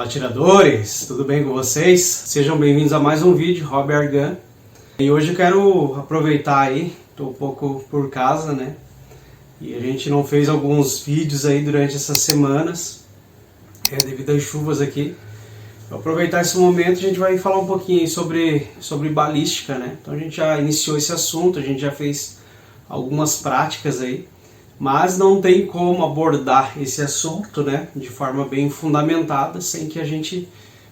Fala, atiradores! Tudo bem com vocês? Sejam bem-vindos a mais um vídeo, Hobby Airgun. E hoje eu quero aproveitar aí, estou um pouco por casa, né? E a gente não fez alguns vídeos aí durante essas semanas, devido às chuvas aqui. Vou aproveitar esse momento, a gente vai falar um pouquinho aí sobre balística, né? Então a gente já iniciou esse assunto, a gente já fez algumas práticas aí. Mas não tem como abordar esse assunto, né, de forma bem fundamentada, sem que a gente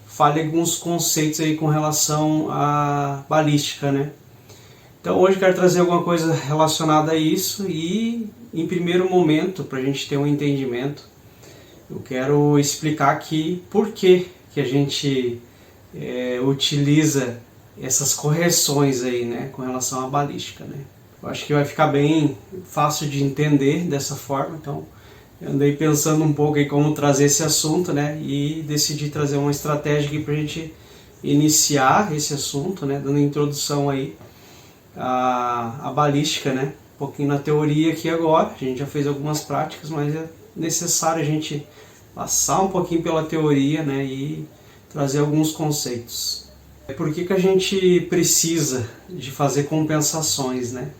fale alguns conceitos aí com relação à balística, né. Então hoje eu quero trazer alguma coisa relacionada a isso e, em primeiro momento, para a gente ter um entendimento, eu quero explicar aqui por que a gente utiliza essas correções aí, né, com relação à balística, né. Eu acho que vai ficar bem fácil de entender dessa forma, então eu andei pensando um pouco em como trazer esse assunto, né, e decidi trazer uma estratégia aqui para a gente iniciar esse assunto, né, dando introdução aí à balística, né, um pouquinho na teoria aqui agora. A gente já fez algumas práticas, mas é necessário a gente passar um pouquinho pela teoria, né, e trazer alguns conceitos. Por que a gente precisa de fazer compensações, né?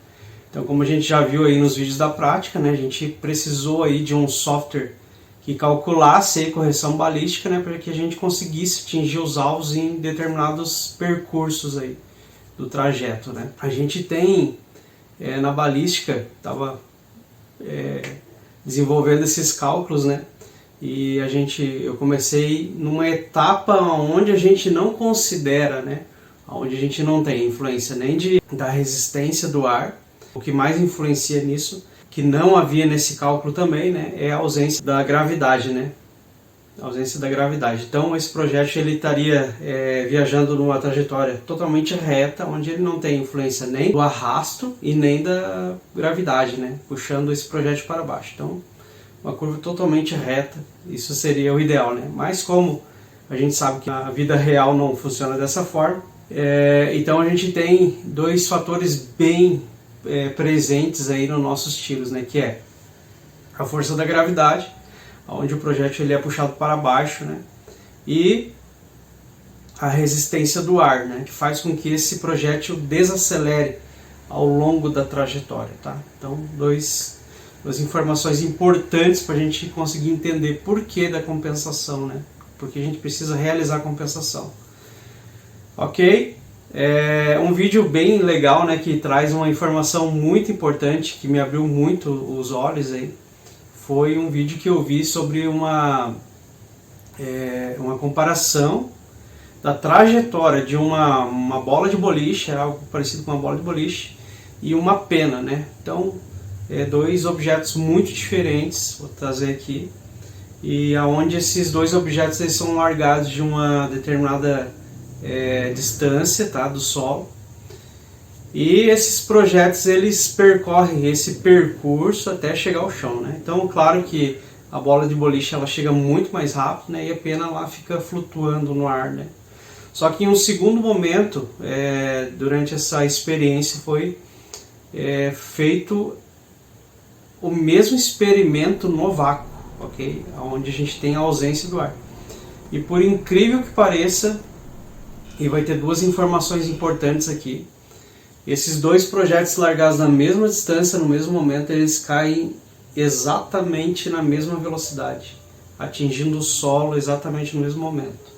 Então, como a gente já viu aí nos vídeos da prática, né, a gente precisou aí de um software que calculasse a correção balística, né, para que a gente conseguisse atingir os alvos em determinados percursos aí do trajeto, né. A gente tem na balística, estava desenvolvendo esses cálculos, né, e eu comecei numa etapa onde a gente não considera, né, onde a gente não tem influência nem da resistência do ar. O que mais influencia nisso, que não havia nesse cálculo também, né, é a ausência da gravidade, né? A ausência da gravidade. Então esse projétil ele estaria viajando numa trajetória totalmente reta, onde ele não tem influência nem do arrasto e nem da gravidade, né, puxando esse projétil para baixo. Então uma curva totalmente reta, isso seria o ideal, né? Mas como a gente sabe que a vida real não funciona dessa forma, então a gente tem dois fatores bem presentes aí nos nossos tiros, né, que é a força da gravidade, onde o projétil ele é puxado para baixo, né, e a resistência do ar, né, que faz com que esse projétil desacelere ao longo da trajetória, tá? Então, duas informações importantes para a gente conseguir entender por que da compensação, né, porque a gente precisa realizar a compensação. Ok? Um vídeo bem legal, né, que traz uma informação muito importante, que me abriu muito os olhos aí. Foi um vídeo que eu vi sobre uma comparação da trajetória de uma bola de boliche, algo parecido com uma bola de boliche, e uma pena, né? Então, dois objetos muito diferentes, vou trazer aqui, e aonde esses dois objetos eles são largados de uma determinada distância, tá, do solo, e esses projetos eles percorrem esse percurso até chegar ao chão, né? Então, claro que a bola de boliche ela chega muito mais rápido, né, e a pena lá fica flutuando no ar, né? Só que em um segundo momento, durante essa experiência, foi feito o mesmo experimento no vácuo, ok? Onde a gente tem a ausência do ar. E por incrível que pareça, e vai ter duas informações importantes aqui. Esses dois projéteis largados na mesma distância, no mesmo momento, eles caem exatamente na mesma velocidade, atingindo o solo exatamente no mesmo momento.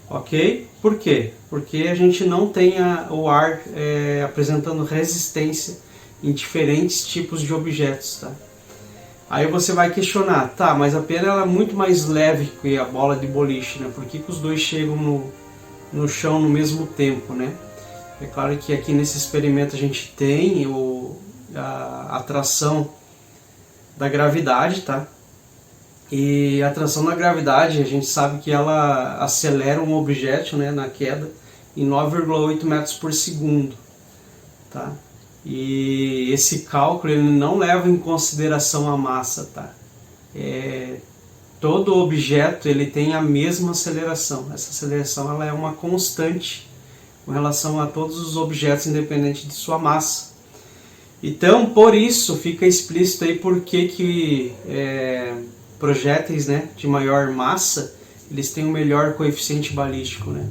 Ok? Por quê? Porque a gente não tem o ar apresentando resistência em diferentes tipos de objetos, tá? Aí você vai questionar, tá, mas a pena ela é muito mais leve que a bola de boliche, né? Por que os dois chegam no chão no mesmo tempo, né? É claro que aqui nesse experimento a gente tem a atração da gravidade, tá? E a atração da gravidade, a gente sabe que ela acelera um objeto, né, na queda em 9,8 metros por segundo, tá? E esse cálculo ele não leva em consideração a massa, tá? Todo objeto ele tem a mesma aceleração. Essa aceleração ela é uma constante com relação a todos os objetos, independente de sua massa. Então, por isso, fica explícito aí por que projéteis, né, de maior massa, eles têm um melhor coeficiente balístico, né?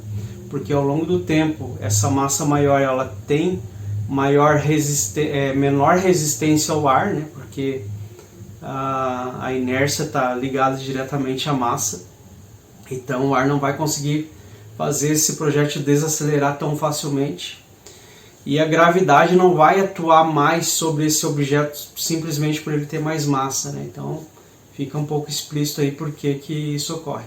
Porque ao longo do tempo, essa massa maior ela tem menor resistência ao ar, né? Porque a inércia está ligada diretamente à massa, então o ar não vai conseguir fazer esse projétil desacelerar tão facilmente, e a gravidade não vai atuar mais sobre esse objeto simplesmente por ele ter mais massa, né? Então fica um pouco explícito aí por que isso ocorre.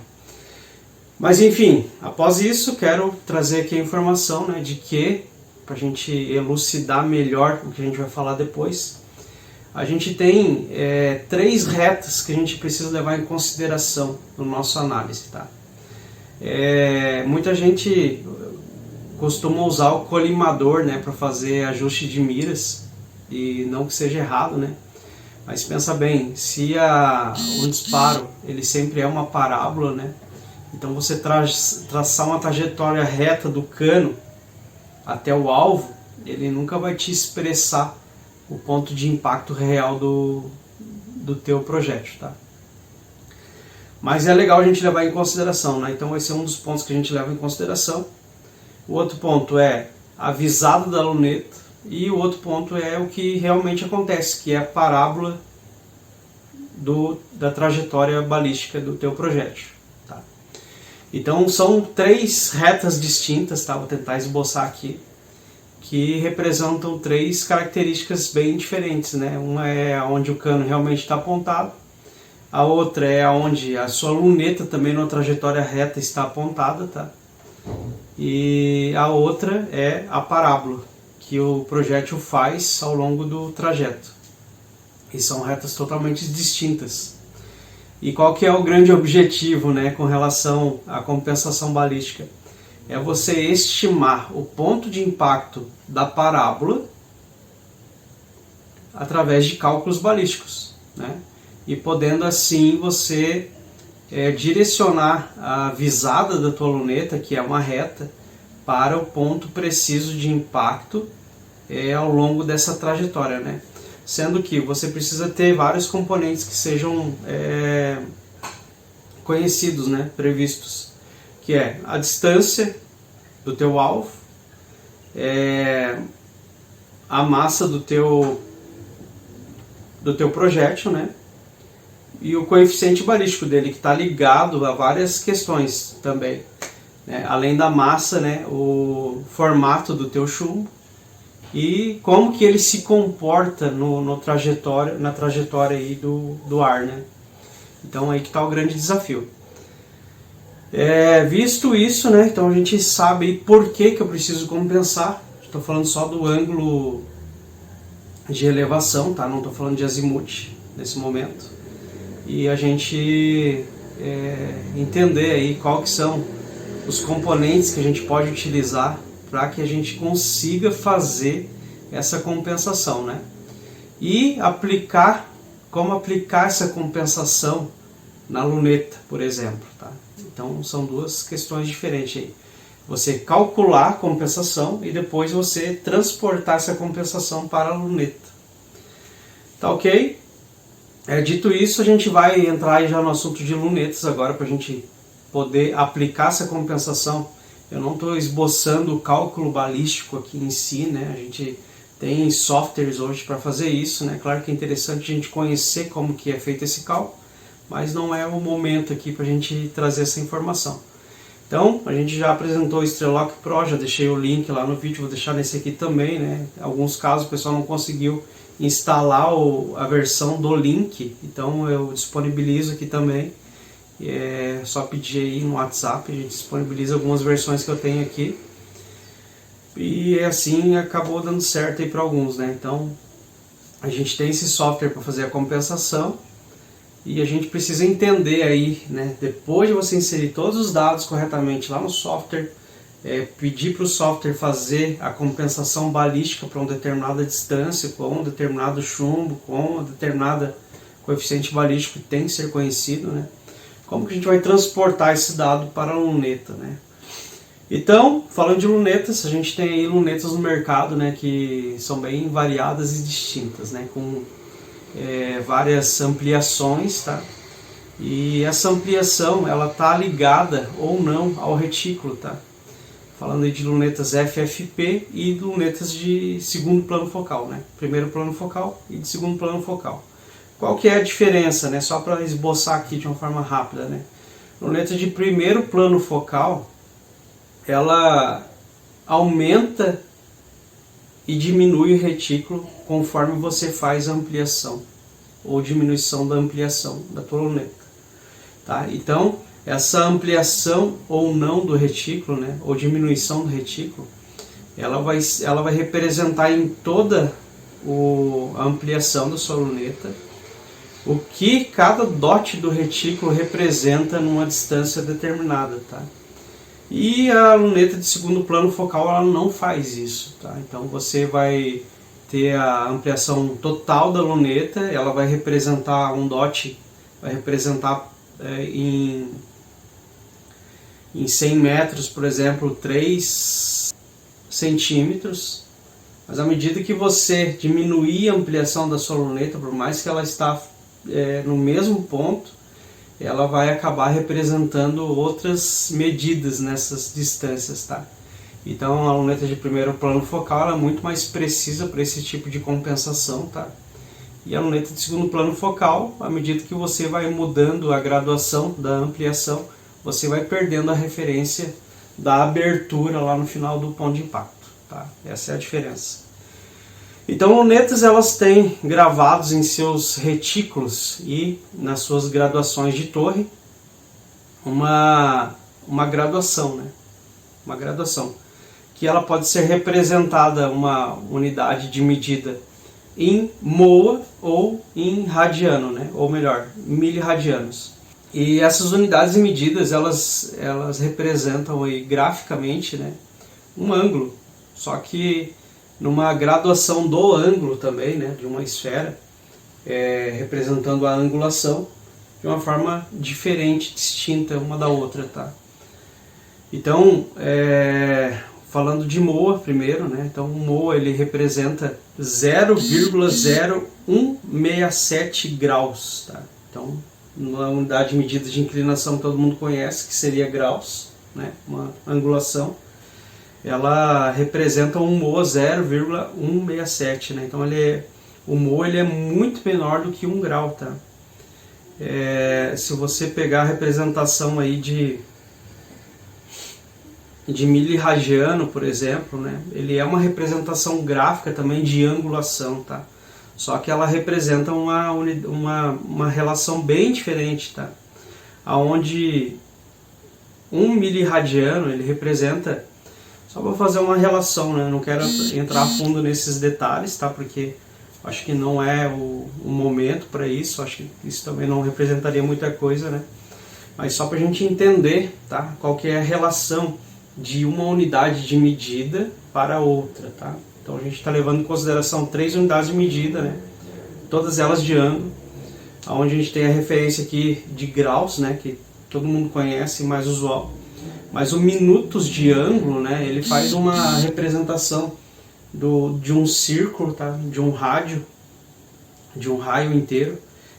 Mas enfim, após isso quero trazer aqui a informação, né, de que, para a gente elucidar melhor o que a gente vai falar depois, a gente tem 3 retas que a gente precisa levar em consideração no nosso análise, tá? Muita gente costuma usar o colimador, né, para fazer ajuste de miras, e não que seja errado, né? Mas pensa bem, se um disparo ele sempre é uma parábola, né? Então você traçar uma trajetória reta do cano até o alvo, ele nunca vai te expressar o ponto de impacto real do teu projétil, tá? Mas é legal a gente levar em consideração, né? Então esse é um dos pontos que a gente leva em consideração. O outro ponto é a visada da luneta, e o outro ponto é o que realmente acontece, que é a parábola da trajetória balística do teu projétil, tá? Então são 3 retas distintas, tá? Vou tentar esboçar aqui, que representam 3 características bem diferentes, né? Uma é onde o cano realmente está apontado, a outra é onde a sua luneta também na trajetória reta está apontada, tá? E a outra é a parábola que o projétil faz ao longo do trajeto. E são retas totalmente distintas. E qual que é o grande objetivo, né, com relação à compensação balística? É você estimar o ponto de impacto da parábola através de cálculos balísticos, né? E podendo assim você direcionar a visada da tua luneta, que é uma reta, para o ponto preciso de impacto ao longo dessa trajetória, né? Sendo que você precisa ter vários componentes que sejam conhecidos, né? Previstos, que é a distância do teu alvo, a massa do teu projétil, né? E o coeficiente balístico dele, que está ligado a várias questões também, né? Além da massa, né? O formato do teu chumbo e como que ele se comporta na trajetória aí do ar, né? Então aí que está o grande desafio. Visto isso, né? Então a gente sabe por que eu preciso compensar. Estou falando só do ângulo de elevação, tá? Não estou falando de azimuth nesse momento. E a gente entender aí qual que são os componentes que a gente pode utilizar para que a gente consiga fazer essa compensação, né? E como aplicar essa compensação na luneta, por exemplo, tá? Então são 2 questões diferentes aí. Você calcular a compensação e depois você transportar essa compensação para a luneta. Tá ok? Dito isso, a gente vai entrar já no assunto de lunetas agora, para a gente poder aplicar essa compensação. Eu não estou esboçando o cálculo balístico aqui em si, né? A gente tem softwares hoje para fazer isso, né? Claro que é interessante a gente conhecer como que é feito esse cálculo, mas não é o momento aqui para a gente trazer essa informação. Então, a gente já apresentou o Strelok Pro, já deixei o link lá no vídeo, vou deixar nesse aqui também, né? Em alguns casos o pessoal não conseguiu instalar a versão do link, então eu disponibilizo aqui também. É só pedir aí no WhatsApp, a gente disponibiliza algumas versões que eu tenho aqui. E assim acabou dando certo aí para alguns, né? Então a gente tem esse software para fazer a compensação e a gente precisa entender aí, né? Depois de você inserir todos os dados corretamente lá no software, pedir para o software fazer a compensação balística para uma determinada distância, com um determinado chumbo, com uma determinada coeficiente balístico que tem que ser conhecido, né? Como que a gente vai transportar esse dado para a luneta, né? Então, falando de lunetas, a gente tem aí lunetas no mercado, né, que são bem variadas e distintas, né, com várias ampliações, tá? E essa ampliação, ela está ligada ou não ao retículo, tá? Falando aí de lunetas FFP e lunetas de segundo plano focal, né? Primeiro plano focal e de segundo plano focal. Qual que é a diferença, né? Só para esboçar aqui de uma forma rápida, né? Luneta de primeiro plano focal, ela aumenta e diminui o retículo conforme você faz a ampliação ou diminuição da ampliação da tua luneta. Tá? Então, essa ampliação ou não do retículo, né, ou diminuição do retículo, ela vai representar em toda a ampliação da sua luneta o que cada dot do retículo representa numa distância determinada. Tá? E a luneta de segundo plano focal ela não faz isso. Tá? Então você vai ter a ampliação total da luneta, ela vai representar um dot, vai representar em 100 metros, por exemplo, 3 centímetros, mas à medida que você diminuir a ampliação da sua luneta, por mais que ela está no mesmo ponto, ela vai acabar representando outras medidas nessas distâncias, tá? Então a luneta de primeiro plano focal é muito mais precisa para esse tipo de compensação, tá? E a luneta de segundo plano focal, à medida que você vai mudando a graduação da ampliação, você vai perdendo a referência da abertura lá no final do ponto de impacto. Tá? Essa é a diferença. Então, lunetas elas têm gravados em seus retículos e nas suas graduações de torre uma graduação, né? Uma graduação que ela pode ser representada uma unidade de medida em moa ou em radiano, né? Ou melhor, miliradianos. E essas unidades de medidas elas representam aí, graficamente, né, um ângulo, só que numa graduação do ângulo também, né, de uma esfera, representando a angulação de uma forma diferente, distinta uma da outra. Tá? Então, falando de moa primeiro, né? Então o moa ele representa 0,0167 graus, tá? Então, uma unidade de medida de inclinação que todo mundo conhece, que seria graus, né? Uma angulação, ela representa um moa 0,167, né? Então o moa ele é muito menor do que 1 grau, tá? Se você pegar a representação aí de miliradiano, por exemplo, né? Ele é uma representação gráfica também de angulação, tá? Só que ela representa uma relação bem diferente, tá? Onde 1 miliradiano ele representa, só para fazer uma relação, né? Não quero entrar a fundo nesses detalhes, tá? Porque acho que não é o momento para isso, acho que isso também não representaria muita coisa, né? Mas só para a gente entender, tá? Qual que é a relação de uma unidade de medida para outra, tá? Então a gente está levando em consideração 3 unidades de medida, né? Todas elas de ângulo, onde a gente tem a referência aqui de graus, né? Que todo mundo conhece, mais usual. Mas o minutos de ângulo, né? Ele faz uma representação de um círculo, tá? De um raio inteiro.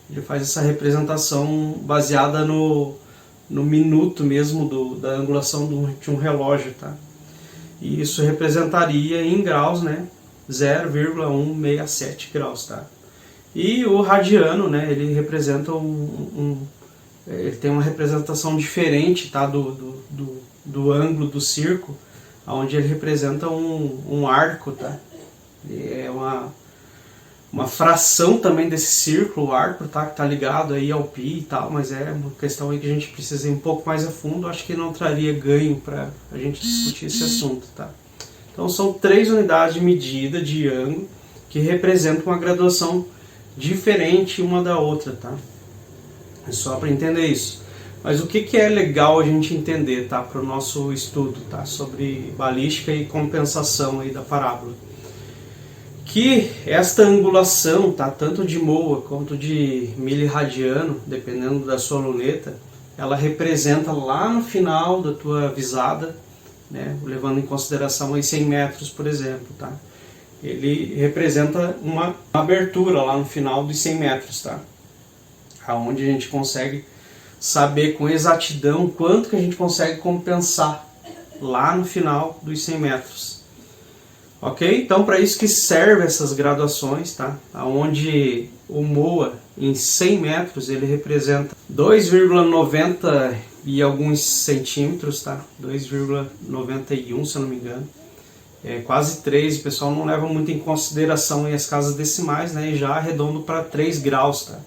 Ele faz essa representação baseada no minuto mesmo da angulação de um relógio, tá? E isso representaria em graus, né, 0,167 graus, tá? E o radiano, né, ele representa ele tem uma representação diferente, tá, do ângulo do círculo, onde ele representa um arco, tá? É uma fração também desse círculo, o arco, tá, que está ligado aí ao π e tal, mas é uma questão aí que a gente precisa ir um pouco mais a fundo, acho que não traria ganho para a gente discutir esse assunto, tá? Então são 3 unidades de medida de ângulo que representam uma graduação diferente uma da outra, tá? É só para entender isso. Mas o que é legal a gente entender, tá, para o nosso estudo, tá, sobre balística e compensação aí da parábola? Que esta angulação, tá, tanto de moa quanto de miliradiano, dependendo da sua luneta, ela representa lá no final da tua visada, né, levando em consideração aí 100 metros, por exemplo, tá? Ele representa uma abertura lá no final dos 100 metros, tá? Onde a gente consegue saber com exatidão quanto que a gente consegue compensar lá no final dos 100 metros. Ok? Então, para isso que servem essas graduações, tá? Onde o MOA em 100 metros ele representa 2,90 e alguns centímetros, tá? 2,91, se eu não me engano. Quase 3, o pessoal não leva muito em consideração as casas decimais, né? E já arredondo para 3 graus, tá?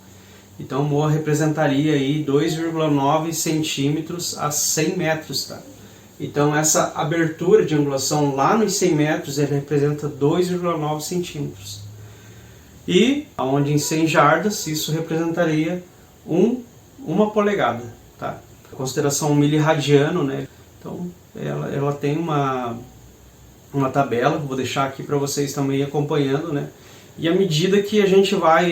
Então o MOA representaria aí 2,9 centímetros a 100 metros, tá? Então essa abertura de angulação lá nos 100 metros ele representa 2,9 centímetros. E onde em 100 jardas isso representaria 1 polegada, tá? Consideração miliradiano, né? Então ela tem uma tabela que eu vou deixar aqui para vocês também acompanhando, né? E à medida que a gente vai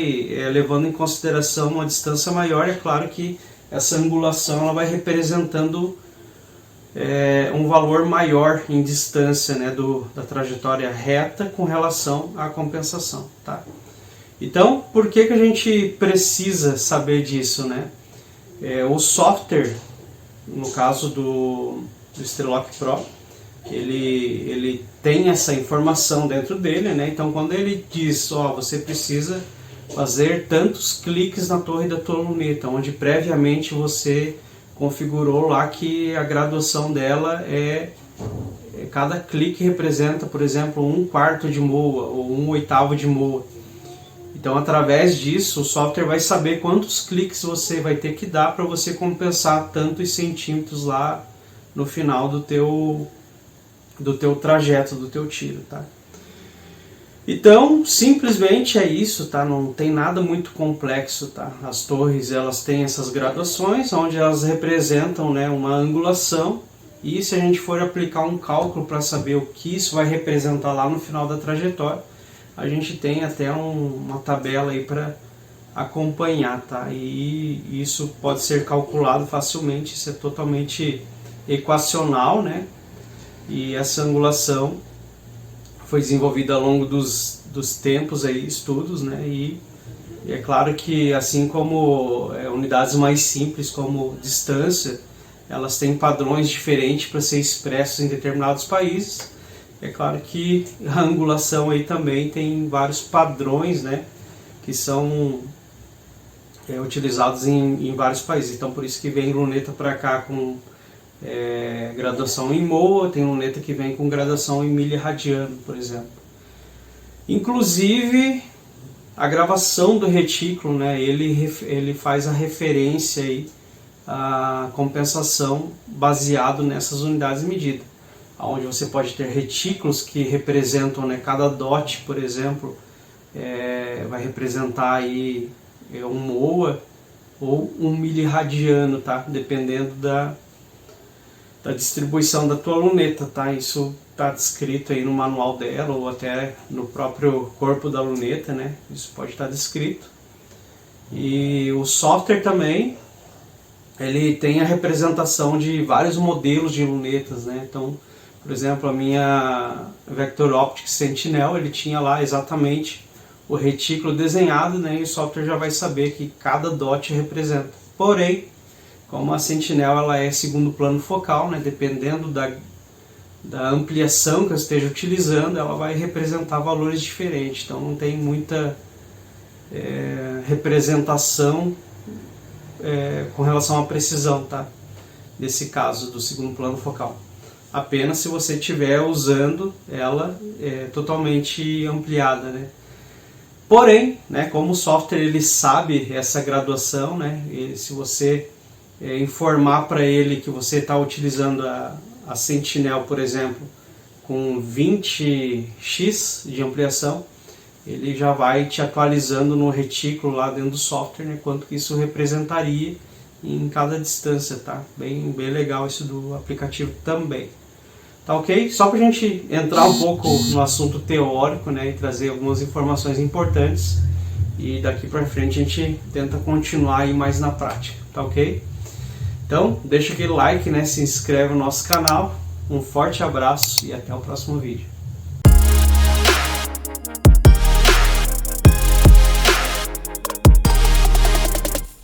levando em consideração uma distância maior, é claro que essa angulação ela vai representando um valor maior em distância, né, da trajetória reta com relação à compensação, tá? Então, por que a gente precisa saber disso, né? O software, no caso do Strelok Pro, ele tem essa informação dentro dele, né? Então, quando ele diz, você precisa fazer tantos cliques na torre da tua luneta, onde previamente você configurou lá que a graduação dela cada clique representa, por exemplo, 1/4 de MOA ou 1/8 de MOA. Então, através disso, o software vai saber quantos cliques você vai ter que dar para você compensar tantos centímetros lá no final do teu trajeto, do teu tiro, tá? Então, simplesmente é isso, tá? Não tem nada muito complexo, tá? As torres, elas têm essas graduações, onde elas representam, né, uma angulação, e se a gente for aplicar um cálculo para saber o que isso vai representar lá no final da trajetória, a gente tem até uma tabela aí para acompanhar, tá? E isso pode ser calculado facilmente, isso é totalmente equacional, né? E essa angulação foi desenvolvida ao longo dos tempos, aí, estudos, né? E é claro que, assim como unidades mais simples, como distância, elas têm padrões diferentes para ser expressos em determinados países. É claro que a angulação aí também tem vários padrões, né? Que são utilizados em vários países. Então, por isso que vem luneta para cá com graduação em MOA, tem luneta que vem com graduação em miliradiano, por exemplo. Inclusive, a gravação do retículo, né, ele faz a referência aí à compensação baseado nessas unidades de medida, onde você pode ter retículos que representam, né, cada dot, por exemplo, vai representar aí um MOA ou um miliradiano, tá? Dependendo da distribuição da tua luneta, tá? Isso está descrito aí no manual dela ou até no próprio corpo da luneta, né? Isso pode estar descrito. E o software também, ele tem a representação de vários modelos de lunetas, né? Então, por exemplo, a minha Vector Optics Sentinel, ele tinha lá exatamente o retículo desenhado, né? E o software já vai saber que cada dot representa. Porém, como a Sentinel ela é segundo plano focal, né, dependendo da ampliação que eu esteja utilizando, ela vai representar valores diferentes. Então não tem muita representação com relação à precisão, tá? Nesse caso do segundo plano focal. Apenas se você estiver usando ela totalmente ampliada, né? Porém, né, como o software ele sabe essa graduação, né, se você informar para ele que você está utilizando a Sentinel, por exemplo, com 20x de ampliação, ele já vai te atualizando no retículo lá dentro do software, né, quanto que isso representaria em cada distância, tá? Bem legal isso do aplicativo também. Tá ok? Só para a gente entrar um pouco no assunto teórico, né, e trazer algumas informações importantes, e daqui para frente a gente tenta continuar aí mais na prática, tá ok? Então, deixa aquele like, né, se inscreve no nosso canal, um forte abraço e até o próximo vídeo.